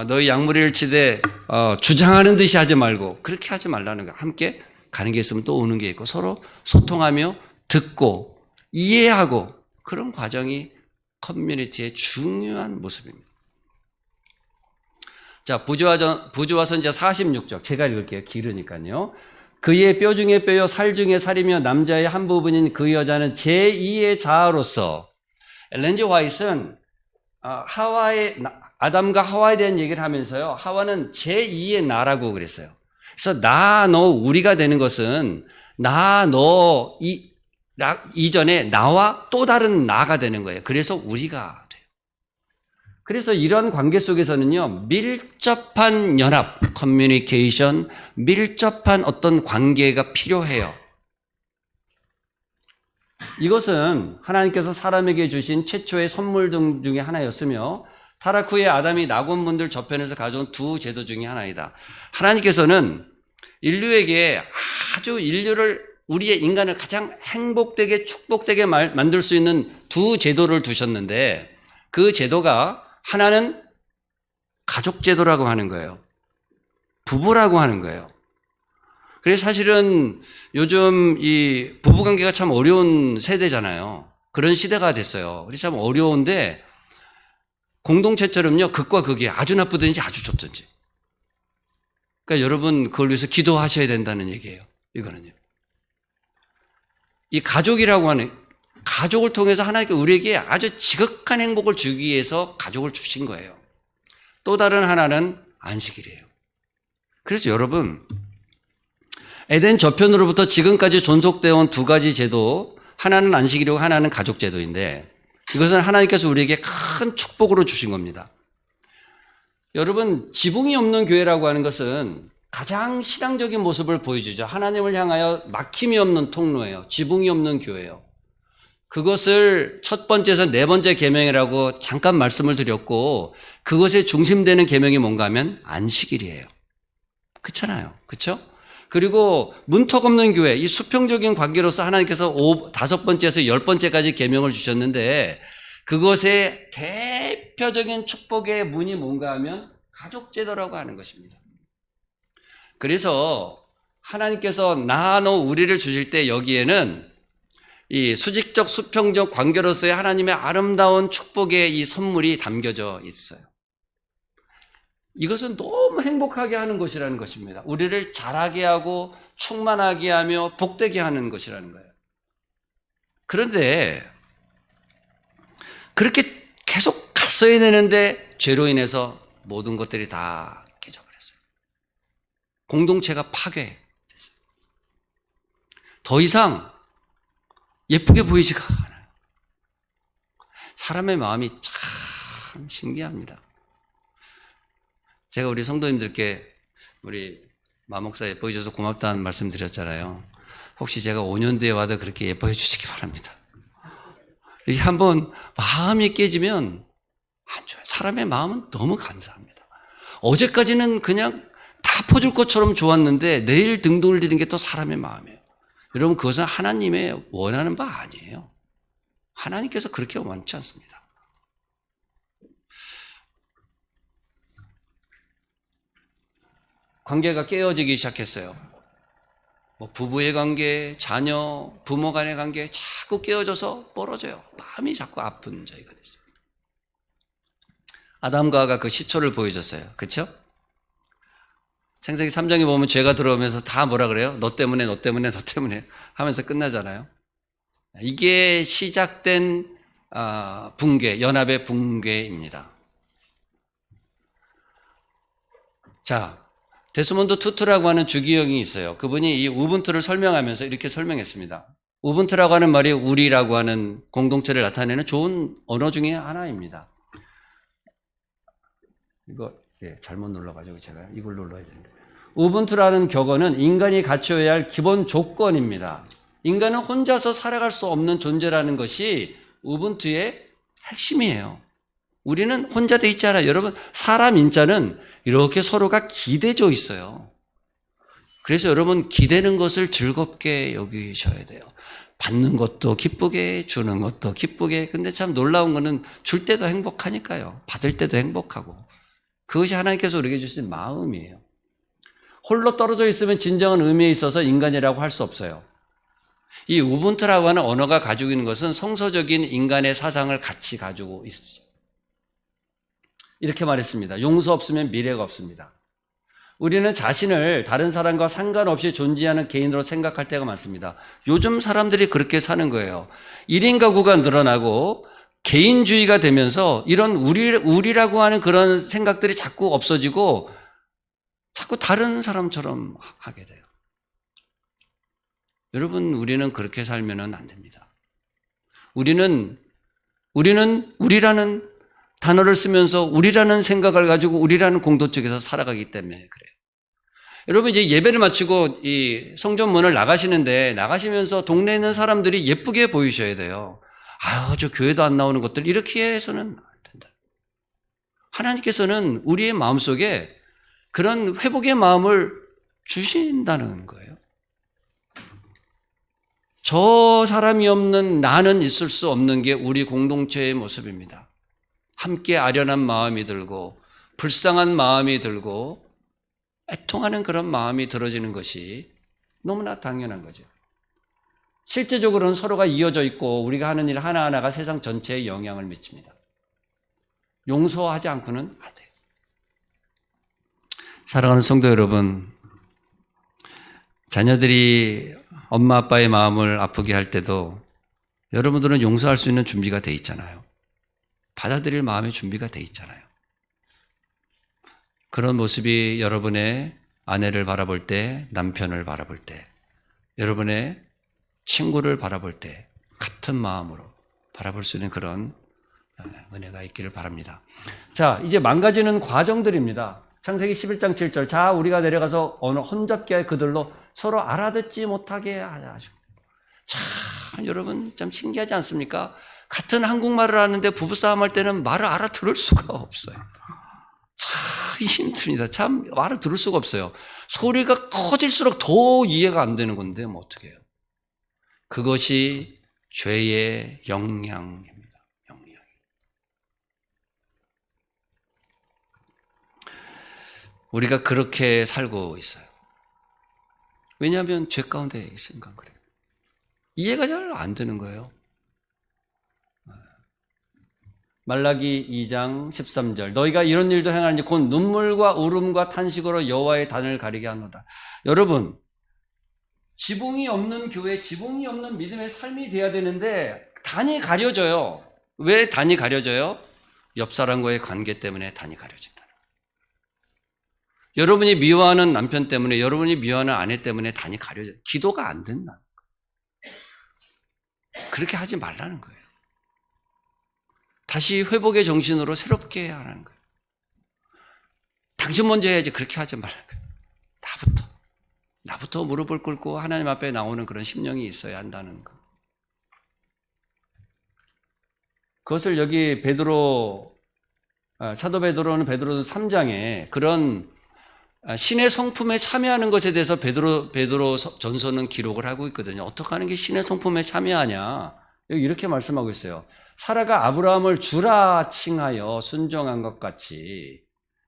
너희 양무리를 치되 주장하는 듯이 하지 말고 그렇게 하지 말라는 거예요. 함께 가는 게 있으면 또 오는 게 있고 서로 소통하며 듣고 이해하고 그런 과정이 커뮤니티의 중요한 모습입니다. 자, 부조와 선지자 46쪽 제가 읽을게요. 길으니까요. 그의 뼈 중에 뼈요 살 중에 살이며 남자의 한 부분인 그 여자는 제2의 자아로서 엘렌 G 화이트는 아담과 하와에 대한 얘기를 하면서요. 하와는 제2의 나라고 그랬어요. 그래서 나, 너, 우리가 되는 것은 나, 너, 이전에 나와 또 다른 나가 되는 거예요. 그래서 우리가 돼요. 그래서 이런 관계 속에서는요, 밀접한 연합, 커뮤니케이션, 밀접한 어떤 관계가 필요해요. 이것은 하나님께서 사람에게 주신 최초의 선물 등 중에 하나였으며 타락 후에 아담이 낙원문들 저편에서 가져온 두 제도 중에 하나이다. 하나님께서는 인류에게 우리의 인간을 가장 행복되게 축복되게 만들 수 있는 두 제도를 두셨는데 그 제도가 하나는 가족 제도라고 하는 거예요. 부부라고 하는 거예요. 그래서 사실은 요즘 이 부부관계가 참 어려운 세대잖아요. 그런 시대가 됐어요. 그래서 참 어려운데 공동체처럼요. 극과 극이 아주 나쁘든지 아주 좋든지. 그러니까 여러분 그걸 위해서 기도하셔야 된다는 얘기예요. 이거는요. 이 가족이라고 하는 가족을 통해서 하나님께 우리에게 아주 지극한 행복을 주기 위해서 가족을 주신 거예요. 또 다른 하나는 안식일이에요. 그래서 여러분 에덴 저편으로부터 지금까지 존속되어 온 두 가지 제도, 하나는 안식일이고 하나는 가족 제도인데 이것은 하나님께서 우리에게 큰 축복으로 주신 겁니다. 여러분 지붕이 없는 교회라고 하는 것은 가장 신앙적인 모습을 보여주죠. 하나님을 향하여 막힘이 없는 통로예요. 지붕이 없는 교회예요. 그것을 첫 번째에서 네 번째 계명이라고 잠깐 말씀을 드렸고 그것에 중심되는 계명이 뭔가 하면 안식일이에요. 그렇잖아요. 그렇죠? 그리고 문턱 없는 교회, 이 수평적인 관계로서 하나님께서 다섯 번째에서 열 번째까지 계명을 주셨는데 그것의 대표적인 축복의 문이 뭔가 하면 가족 제도라고 하는 것입니다. 그래서 하나님께서 나, 너, 우리를 주실 때 여기에는 이 수직적 수평적 관계로서의 하나님의 아름다운 축복의 이 선물이 담겨져 있어요. 이것은 너무 행복하게 하는 것이라는 것입니다. 우리를 자라게 하고 충만하게 하며 복되게 하는 것이라는 거예요. 그런데 그렇게 계속 갔어야 되는데 죄로 인해서 모든 것들이 다 깨져버렸어요. 공동체가 파괴됐어요. 더 이상 예쁘게 보이지가 않아요. 사람의 마음이 참 신기합니다. 제가 우리 성도님들께 우리 마목사에 보여줘서 고맙다는 말씀 드렸잖아요. 혹시 제가 5년 뒤에 와도 그렇게 예뻐해 주시기 바랍니다. 이게 한번 마음이 깨지면 안 좋아요. 사람의 마음은 너무 감사합니다. 어제까지는 그냥 다 퍼줄 것처럼 좋았는데 내일 등 돌리는 게 또 사람의 마음이에요. 여러분 그것은 하나님의 원하는 바 아니에요. 하나님께서 그렇게 원치 않습니다. 관계가 깨어지기 시작했어요. 뭐 부부의 관계, 자녀, 부모 간의 관계 자꾸 깨어져서 멀어져요. 마음이 자꾸 아픈 저희가 됐어요. 아담과 하와가 그 시초를 보여줬어요. 그렇죠? 창세기 3장에 보면 죄가 들어오면서 다 뭐라 그래요? 너 때문에 너 때문에 너 때문에 하면서 끝나잖아요. 이게 시작된 붕괴, 연합의 붕괴입니다. 자, 데스몬드 투투라고 하는 주기형이 있어요. 그분이 이 우분투를 설명하면서 이렇게 설명했습니다. 우분투라고 하는 말이 우리라고 하는 공동체를 나타내는 좋은 언어 중에 하나입니다. 이거 잘못 눌러가지고 제가 이걸 눌러야 되는데. 우분투라는 격언은 인간이 갖춰야 할 기본 조건입니다. 인간은 혼자서 살아갈 수 없는 존재라는 것이 우분투의 핵심이에요. 우리는 혼자 돼 있지 않아요. 여러분, 사람 인자는 이렇게 서로가 기대져 있어요. 그래서 여러분, 기대는 것을 즐겁게 여기셔야 돼요. 받는 것도 기쁘게, 주는 것도 기쁘게. 근데 참 놀라운 거는 줄 때도 행복하니까요. 받을 때도 행복하고. 그것이 하나님께서 우리에게 주신 마음이에요. 홀로 떨어져 있으면 진정한 의미에 있어서 인간이라고 할 수 없어요. 이 우분투라고 하는 언어가 가지고 있는 것은 성서적인 인간의 사상을 같이 가지고 있죠. 이렇게 말했습니다. 용서 없으면 미래가 없습니다. 우리는 자신을 다른 사람과 상관없이 존재하는 개인으로 생각할 때가 많습니다. 요즘 사람들이 그렇게 사는 거예요. 1인 가구가 늘어나고 개인주의가 되면서 이런 우리라고 하는 그런 생각들이 자꾸 없어지고 자꾸 다른 사람처럼 하게 돼요. 여러분, 우리는 그렇게 살면 안 됩니다. 우리는 우리라는 단어를 쓰면서 우리라는 생각을 가지고 우리라는 공동체에서 살아가기 때문에 그래요. 여러분, 이제 예배를 마치고 이 성전 문을 나가시면서 동네에 있는 사람들이 예쁘게 보이셔야 돼요. 아유, 저 교회도 안 나오는 것들 이렇게 해서는 안 된다. 하나님께서는 우리의 마음속에 그런 회복의 마음을 주신다는 거예요. 저 사람이 없는 나는 있을 수 없는 게 우리 공동체의 모습입니다. 함께 아련한 마음이 들고 불쌍한 마음이 들고 애통하는 그런 마음이 들어지는 것이 너무나 당연한 거죠. 실제적으로는 서로가 이어져 있고 우리가 하는 일 하나하나가 세상 전체에 영향을 미칩니다. 용서하지 않고는 안 돼요. 사랑하는 성도 여러분, 자녀들이 엄마 아빠의 마음을 아프게 할 때도 여러분들은 용서할 수 있는 준비가 돼 있잖아요. 받아들일 마음의 준비가 돼 있잖아요. 그런 모습이 여러분의 아내를 바라볼 때, 남편을 바라볼 때, 여러분의 친구를 바라볼 때 같은 마음으로 바라볼 수 있는 그런 은혜가 있기를 바랍니다. 자, 이제 망가지는 과정들입니다. 창세기 11장 7절. 자, 우리가 내려가서 어느 혼잡게 그들로 서로 알아듣지 못하게 하자. 참, 여러분, 참 신기하지 않습니까? 같은 한국말을 하는데 부부싸움 할 때는 말을 알아들을 수가 없어요. 참 힘듭니다. 참 말을 들을 수가 없어요. 소리가 커질수록 더 이해가 안 되는 건데, 뭐 어떻게 해요? 그것이 죄의 영향입니다. 영향. 우리가 그렇게 살고 있어요. 왜냐하면 죄 가운데 있으니까 그래요. 이해가 잘 안 되는 거예요. 말라기 2장 13절. 너희가 이런 일도 행하는지 곧 눈물과 울음과 탄식으로 여호와의 단을 가리게 하노다. 여러분, 지붕이 없는 교회, 지붕이 없는 믿음의 삶이 돼야 되는데 단이 가려져요. 왜 단이 가려져요? 옆 사람과의 관계 때문에 단이 가려진다. 여러분이 미워하는 남편 때문에, 여러분이 미워하는 아내 때문에 단이 가려져요. 기도가 안 된다는 거예요. 그렇게 하지 말라는 거예요. 다시 회복의 정신으로 새롭게 해야 하는 거예요. 당신 먼저 해야지 그렇게 하지 말라는 거예요. 나부터 무릎을 꿇고 하나님 앞에 나오는 그런 심령이 있어야 한다는 거. 그것을 여기 사도 베드로는 베드로서 3장에 그런 신의 성품에 참여하는 것에 대해서 베드로 전서는 기록을 하고 있거든요. 어떻게 하는 게 신의 성품에 참여하냐? 여기 이렇게 말씀하고 있어요. 사라가 아브라함을 주라 칭하여 순종한 것 같이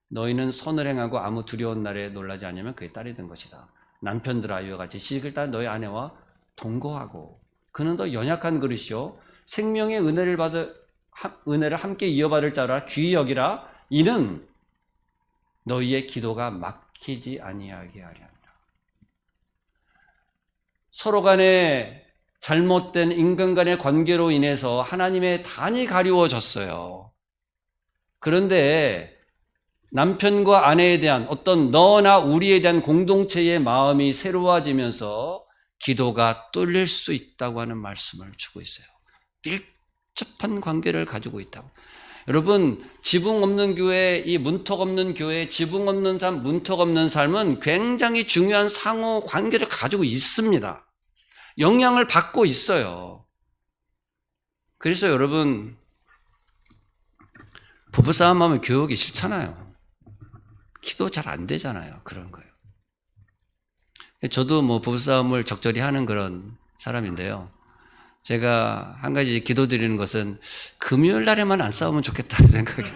너희는 선을 행하고 아무 두려운 날에 놀라지 않으면 그의 딸이 된 것이다. 남편들아 이와 같이 시집을 따른 너희 아내와 동거하고 그는 더 연약한 그릇이요 생명의 은혜를 함께 이어받을 자라 귀히 여기라. 이는 너희의 기도가 막히지 아니하게 하려 함이라. 서로 간에 잘못된 인간 간의 관계로 인해서 하나님의 단이 가리워졌어요. 그런데 남편과 아내에 대한 어떤 너나 우리에 대한 공동체의 마음이 새로워지면서 기도가 뚫릴 수 있다고 하는 말씀을 주고 있어요. 밀접한 관계를 가지고 있다고. 여러분, 지붕 없는 교회, 이 문턱 없는 교회, 지붕 없는 삶, 문턱 없는 삶은 굉장히 중요한 상호 관계를 가지고 있습니다. 영향을 받고 있어요. 그래서 여러분, 부부싸움 하면 교육이 싫잖아요. 기도 잘 안 되잖아요. 그런 거예요. 저도 뭐 부부싸움을 적절히 하는 그런 사람인데요. 제가 한 가지 기도드리는 것은 금요일 날에만 안 싸우면 좋겠다는 생각이.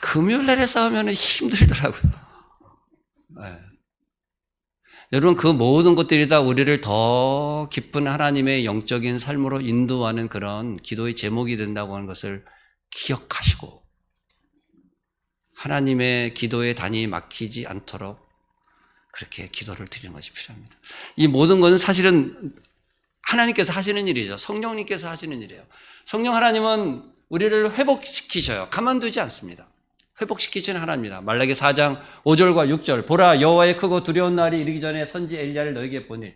금요일 날에 싸우면 힘들더라고요. 네. 여러분, 그 모든 것들이 다 우리를 더 깊은 하나님의 영적인 삶으로 인도하는 그런 기도의 제목이 된다고 하는 것을 기억하시고, 하나님의 기도에 단이 막히지 않도록 그렇게 기도를 드리는 것이 필요합니다. 이 모든 것은 사실은 하나님께서 하시는 일이죠. 성령님께서 하시는 일이에요. 성령 하나님은 우리를 회복시키셔요. 가만두지 않습니다. 회복시키시는 하나님입니다. 말라기 4장 5절과 6절. 보라, 여호와의 크고 두려운 날이 이르기 전에 선지 엘리야를 너에게 보니.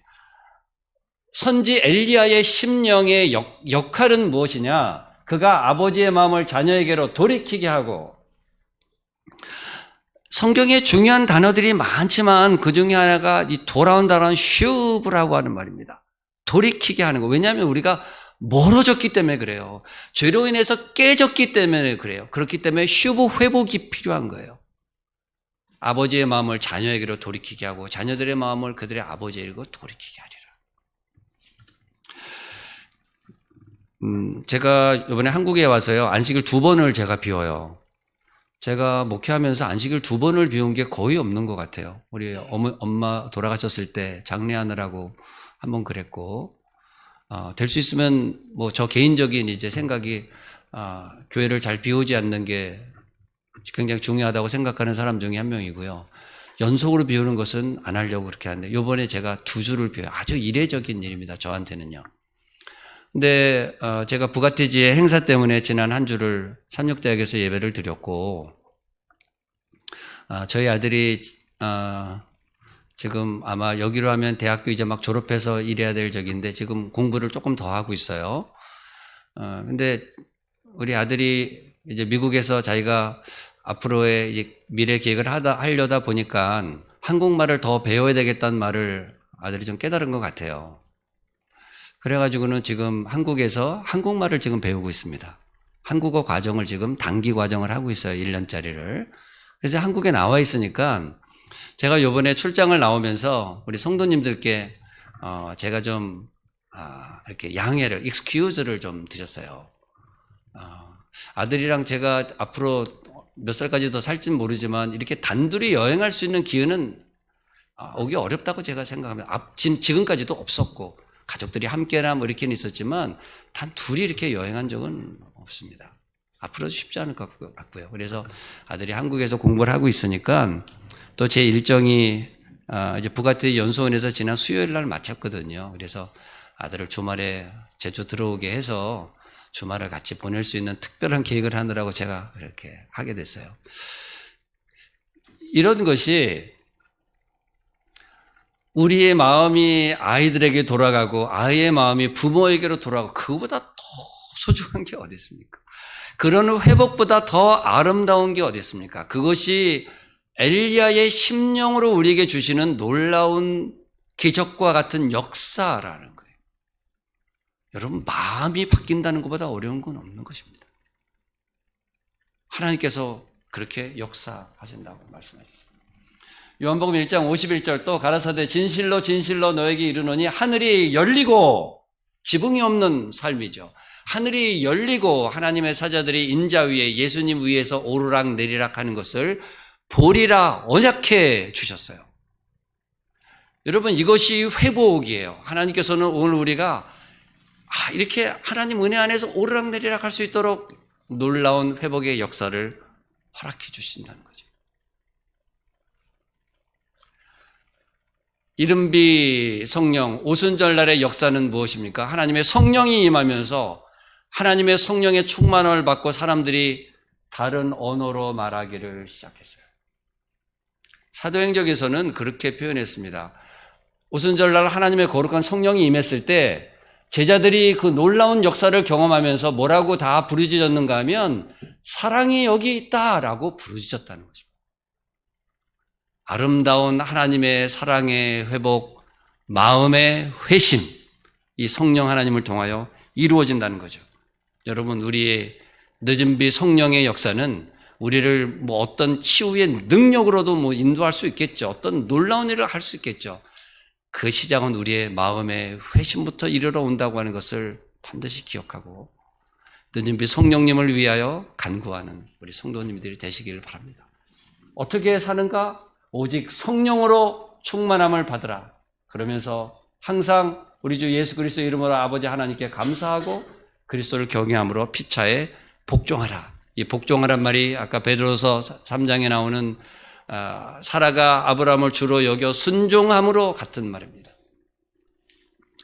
선지 엘리야의 심령의 역할은 무엇이냐? 그가 아버지의 마음을 자녀에게로 돌이키게 하고, 성경에 중요한 단어들이 많지만 그 중에 하나가 이 돌아온다라는 슈브라고 하는 말입니다. 돌이키게 하는 거. 왜냐하면 우리가 멀어졌기 때문에 그래요. 죄로 인해서 깨졌기 때문에 그래요. 그렇기 때문에 슈브 회복이 필요한 거예요. 아버지의 마음을 자녀에게로 돌이키게 하고 자녀들의 마음을 그들의 아버지에게로 돌이키게 하리라. 제가 이번에 한국에 와서요, 안식일 2번을 제가 비워요. 제가 목회하면서 안식일 2번을 비운 게 거의 없는 것 같아요. 우리 엄마 돌아가셨을 때 장례하느라고 한번 그랬고, 될 수 있으면 뭐 저 개인적인 이제 생각이, 교회를 잘 비우지 않는 게 굉장히 중요하다고 생각하는 사람 중에 한 명이고요. 연속으로 비우는 것은 안 하려고 그렇게 하는데, 요번에 제가 2주를 비워요. 아주 이례적인 일입니다. 저한테는요. 근데 제가 부가티지의 행사 때문에 지난 한 주를 삼육대학에서 예배를 드렸고, 저희 아들이 지금 아마 여기로 하면 대학교 이제 막 졸업해서 일해야 될 적인데 지금 공부를 조금 더 하고 있어요. 근데 우리 아들이 이제 미국에서 자기가 앞으로의 이제 미래 계획을 하려다 보니까 한국말을 더 배워야 되겠다는 말을 아들이 좀 깨달은 것 같아요. 그래가지고는 지금 한국에서 한국말을 지금 배우고 있습니다. 한국어 과정을 지금 단기 과정을 하고 있어요. 1년짜리를. 그래서 한국에 나와 있으니까 제가 요번에 출장을 나오면서 우리 성도님들께 제가 좀 이렇게 양해를, excuse를 좀 드렸어요. 아들이랑 제가 앞으로 몇 살까지 더 살지는 모르지만 이렇게 단둘이 여행할 수 있는 기회는 오기 어렵다고 제가 생각합니다. 지금까지도 없었고 가족들이 함께나 뭐 이렇게는 있었지만 단 둘이 이렇게 여행한 적은 없습니다. 앞으로도 쉽지 않을 것 같고요. 그래서 아들이 한국에서 공부를 하고 있으니까 또 제 일정이 이제 부가티 연수원에서 지난 수요일 날 마쳤거든요. 그래서 아들을 주말에 제주 들어오게 해서 주말을 같이 보낼 수 있는 특별한 계획을 하느라고 제가 이렇게 하게 됐어요. 이런 것이 우리의 마음이 아이들에게 돌아가고 아이의 마음이 부모에게로 돌아가고 그거보다 더 소중한 게 어디 있습니까? 그런 회복보다 더 아름다운 게 어디 있습니까? 그것이 엘리야의 심령으로 우리에게 주시는 놀라운 기적과 같은 역사라는 거예요. 여러분, 마음이 바뀐다는 것보다 어려운 건 없는 것입니다. 하나님께서 그렇게 역사하신다고 말씀하셨습니다. 요한복음 1장 51절 또 가라사대 진실로 진실로 너에게 이르노니 하늘이 열리고, 지붕이 없는 삶이죠. 하늘이 열리고 하나님의 사자들이 인자 위에 예수님 위에서 오르락 내리락 하는 것을 보리라 언약해 주셨어요. 여러분, 이것이 회복이에요. 하나님께서는 오늘 우리가 이렇게 하나님 은혜 안에서 오르락 내리락 할 수 있도록 놀라운 회복의 역사를 허락해 주신다는 거죠. 이른비 성령 오순절날의 역사는 무엇입니까? 하나님의 성령이 임하면서 하나님의 성령의 충만을 받고 사람들이 다른 언어로 말하기를 시작했어요. 사도행전에서는 그렇게 표현했습니다. 오순절날 하나님의 거룩한 성령이 임했을 때 제자들이 그 놀라운 역사를 경험하면서 뭐라고 다 부르짖었는가 하면 사랑이 여기 있다라고 부르짖었다는 거죠. 아름다운 하나님의 사랑의 회복, 마음의 회심, 이 성령 하나님을 통하여 이루어진다는 거죠. 여러분, 우리의 늦은 비 성령의 역사는 우리를 뭐 어떤 치유의 능력으로도 뭐 인도할 수 있겠죠. 어떤 놀라운 일을 할 수 있겠죠. 그 시작은 우리의 마음의 회심부터 이르러 온다고 하는 것을 반드시 기억하고 늦은 비 성령님을 위하여 간구하는 우리 성도님들이 되시기를 바랍니다. 어떻게 사는가? 오직 성령으로 충만함을 받으라. 그러면서 항상 우리 주 예수 그리스도의 이름으로 아버지 하나님께 감사하고 그리스도를 경외함으로 피차에 복종하라. 이 복종하란 말이 아까 베드로서 3장에 나오는 사라가 아브라함을 주로 여겨 순종함으로 같은 말입니다.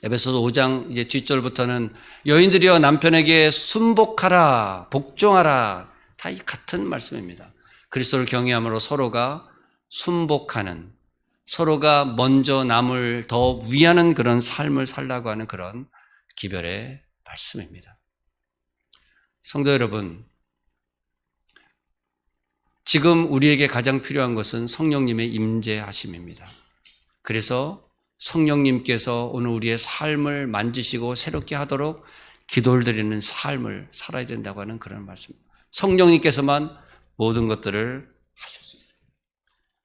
에베소서 5장 이제 뒷절부터는 여인들이여 남편에게 순복하라, 복종하라. 다 이 같은 말씀입니다. 그리스도를 경외함으로 서로가 순복하는, 서로가 먼저 남을 더 위하는 그런 삶을 살라고 하는 그런 기별의 말씀입니다. 성도 여러분, 지금 우리에게 가장 필요한 것은 성령님의 임재하심입니다. 그래서 성령님께서 오늘 우리의 삶을 만지시고 새롭게 하도록 기도를 드리는 삶을 살아야 된다고 하는 그런 말씀입니다. 성령님께서만 모든 것들을 하실 수 있어요.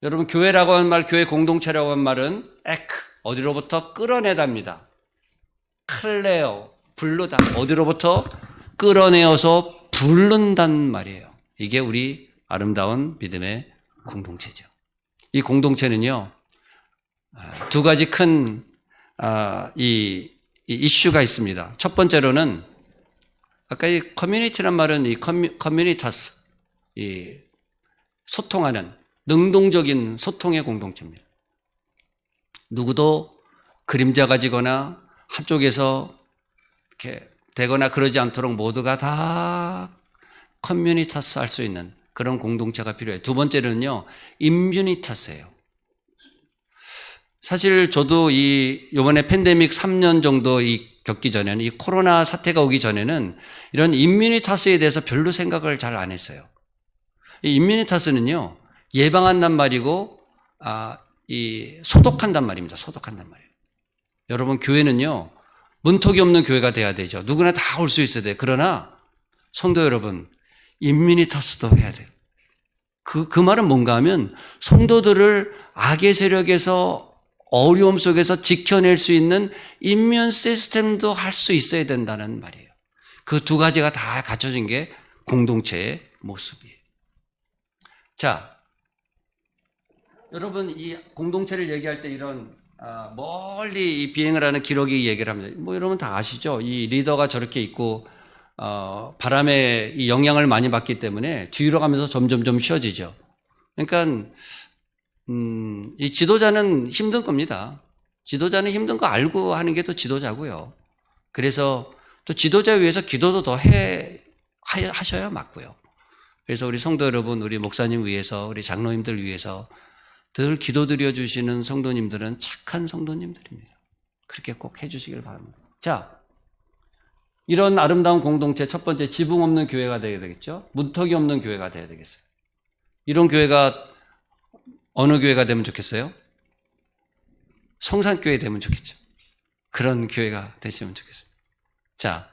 여러분, 교회라고 하는 말, 교회 공동체라고 하는 말은 에크, 어디로부터 끌어내답니다. 클레어, 부르다. 어디로부터 끌어내어서 부른단 말이에요. 이게 우리 아름다운 믿음의 공동체죠. 이 공동체는요, 두 가지 큰 이슈가 있습니다. 첫 번째로는 아까 이 커뮤니티란 말은 이 커뮤니타스, 이 소통하는 능동적인 소통의 공동체입니다. 누구도 그림자 가지거나 한쪽에서 이렇게 되거나 그러지 않도록 모두가 다 커뮤니타스 할 수 있는 그런 공동체가 필요해요. 두 번째는요, 임뮤니타스예요. 사실 저도 이번에 팬데믹 3년 정도 겪기 전에는, 이 코로나 사태가 오기 전에는 이런 임뮤니타스에 대해서 별로 생각을 잘 안 했어요. 이 임뮤니타스는요, 예방한단 말이고, 소독한단 말입니다. 소독한단 말이에요. 여러분, 교회는요, 문턱이 없는 교회가 돼야 되죠. 누구나 다 올 수 있어야 돼요. 그러나, 성도 여러분, 임뮤니타스도 해야 돼요. 그 말은 뭔가 하면, 성도들을 악의 세력에서 어려움 속에서 지켜낼 수 있는 임면 시스템도 할 수 있어야 된다는 말이에요. 그 두 가지가 다 갖춰진 게 공동체의 모습이에요. 자, 여러분, 이 공동체를 얘기할 때 이런 멀리 이 비행을 하는 기록이 얘기를 합니다. 뭐 여러분 다 아시죠? 이 리더가 저렇게 있고 바람에 이 영향을 많이 받기 때문에 뒤로 가면서 점점 쉬워지죠. 그러니까 이 지도자는 힘든 겁니다. 지도자는 힘든 거 알고 하는 게 또 지도자고요. 그래서 또 지도자에 위해서 기도도 더 하셔야 맞고요. 그래서 우리 성도 여러분, 우리 목사님 위해서, 우리 장로님들 위해서 늘 기도드려 주시는 성도님들은 착한 성도님들입니다. 그렇게 꼭 해주시길 바랍니다. 자, 이런 아름다운 공동체, 첫 번째, 지붕 없는 교회가 되어야 되겠죠. 문턱이 없는 교회가 되어야 되겠어요. 이런 교회가 어느 교회가 되면 좋겠어요? 성산교회 되면 좋겠죠. 그런 교회가 되시면 좋겠습니다. 자,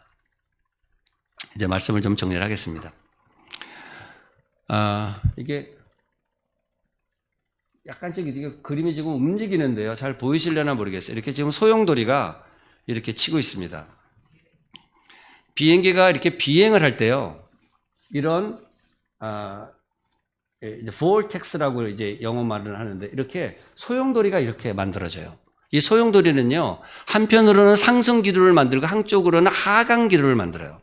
이제 말씀을 좀 정리를 하겠습니다. 이게 약간씩 이게 그림이 지금 움직이는데요. 잘 보이시려나 모르겠어요. 이렇게 지금 소용돌이가 이렇게 치고 있습니다. 비행기가 이렇게 비행을 할 때요, 이런 이제 vortex라고 이제 영어 말을 하는데, 이렇게 소용돌이가 이렇게 만들어져요. 이 소용돌이는요, 한편으로는 상승 기류를 만들고 한쪽으로는 하강 기류를 만들어요.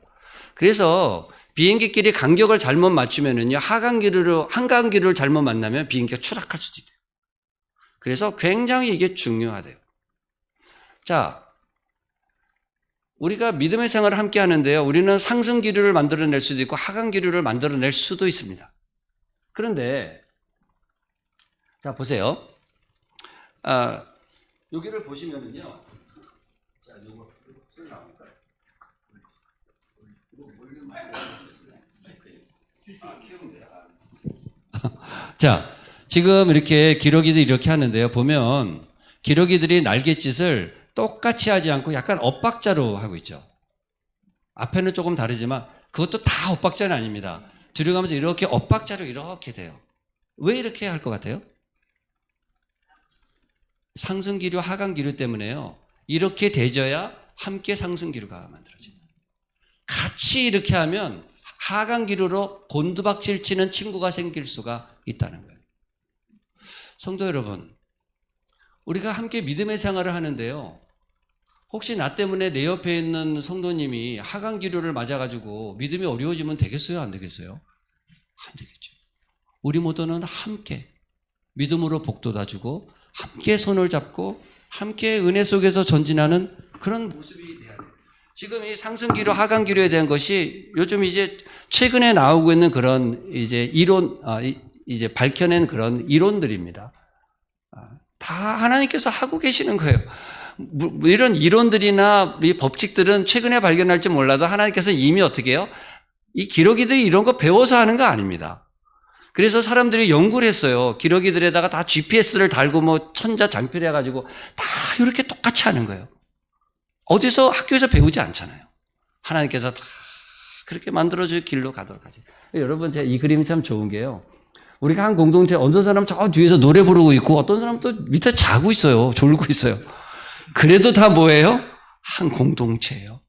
그래서 비행기끼리 간격을 잘못 맞추면은요, 하강 기류를 잘못 만나면 비행기가 추락할 수도 있대요. 그래서 굉장히 이게 중요하대요. 자, 우리가 믿음의 생활을 함께 하는데요, 우리는 상승 기류를 만들어낼 수도 있고 하강 기류를 만들어낼 수도 있습니다. 그런데 자, 보세요. 여기를 보시면은요, 자, 요거 나옵니까? 자, 지금 이렇게 기러기들이 이렇게 하는데요. 보면 기러기들이 날갯짓을 똑같이 하지 않고 약간 엇박자로 하고 있죠. 앞에는 조금 다르지만 그것도 다 엇박자는 아닙니다. 들어가면서 이렇게 엇박자로 이렇게 돼요. 왜 이렇게 할 것 같아요? 상승기류, 하강기류 때문에요. 이렇게 대져야 함께 상승기류가 만들어집니다. 같이 이렇게 하면 하강기류로 곤두박질 치는 친구가 생길 수가 있다는 거예요. 성도 여러분, 우리가 함께 믿음의 생활을 하는데요. 혹시 나 때문에 내 옆에 있는 성도님이 하강기류를 맞아가지고 믿음이 어려워지면 되겠어요? 안 되겠어요? 안 되겠죠. 우리 모두는 함께 믿음으로 복돋아주고 함께 손을 잡고 함께 은혜 속에서 전진하는 그런 모습이 돼야 돼요. 지금 이 상승기류, 하강기류에 대한 것이 요즘 이제 최근에 나오고 있는 그런 이제 이제 밝혀낸 그런 이론들입니다. 다 하나님께서 하고 계시는 거예요. 이런 이론들이나 이 법칙들은 최근에 발견할지 몰라도 하나님께서 이미 어떻게 해요? 이 기러기들이 이런 거 배워서 하는 거 아닙니다. 그래서 사람들이 연구를 했어요. 기러기들에다가 다 GPS를 달고 뭐 천자장필 해가지고 다 이렇게 똑같이 하는 거예요. 어디서 학교에서 배우지 않잖아요. 하나님께서 다 그렇게 만들어줄 길로 가도록 하지. 여러분, 제가 이 그림이 참 좋은 게요. 우리가 한 공동체, 어떤 사람은 저 뒤에서 노래 부르고 있고 어떤 사람은 또 밑에 자고 있어요. 졸고 있어요. 그래도 다 뭐예요? 한 공동체예요.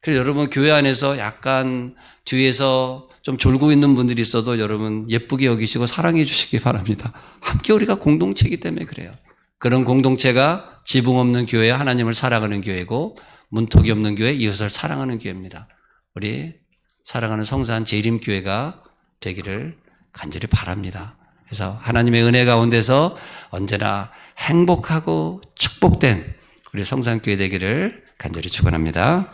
그래서 여러분 교회 안에서 약간 뒤에서 좀 졸고 있는 분들이 있어도 여러분 예쁘게 여기시고 사랑해 주시기 바랍니다. 함께 우리가 공동체이기 때문에 그래요. 그런 공동체가 지붕 없는 교회, 하나님을 사랑하는 교회고 문턱이 없는 교회, 이웃을 사랑하는 교회입니다. 우리 사랑하는 성산 재림교회가 되기를 간절히 바랍니다. 그래서 하나님의 은혜 가운데서 언제나 행복하고 축복된 우리 성산교회 되기를 간절히 축원합니다.